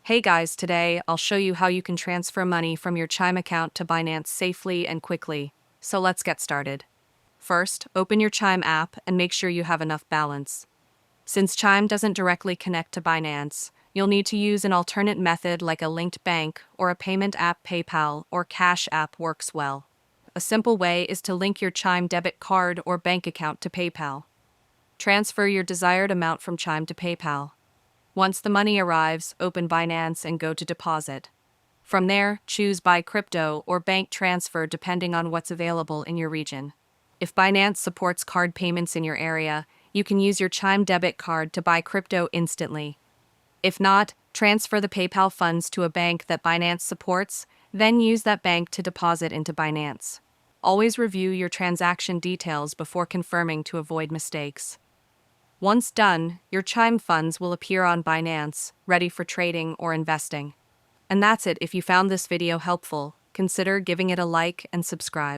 Hey guys, today I'll show you how you can transfer money from your Chime account to Binance safely and quickly. So let's get started. First, open your Chime app and make sure you have enough balance. Since Chime doesn't directly connect to Binance, you'll need to use an alternate method like a linked bank or a payment app. PayPal or Cash App works well. A simple way is to link your Chime debit card or bank account to PayPal. Transfer your desired amount from Chime to PayPal. Once the money arrives, open Binance and go to Deposit. From there, choose Buy Crypto or Bank Transfer depending on what's available in your region. If Binance supports card payments in your area, you can use your Chime debit card to buy crypto instantly. If not, transfer the PayPal funds to a bank that Binance supports, then use that bank to deposit into Binance. Always review your transaction details before confirming to avoid mistakes. Once done, your Chime funds will appear on Binance, ready for trading or investing. And that's it. If you found this video helpful, consider giving it a like and subscribe.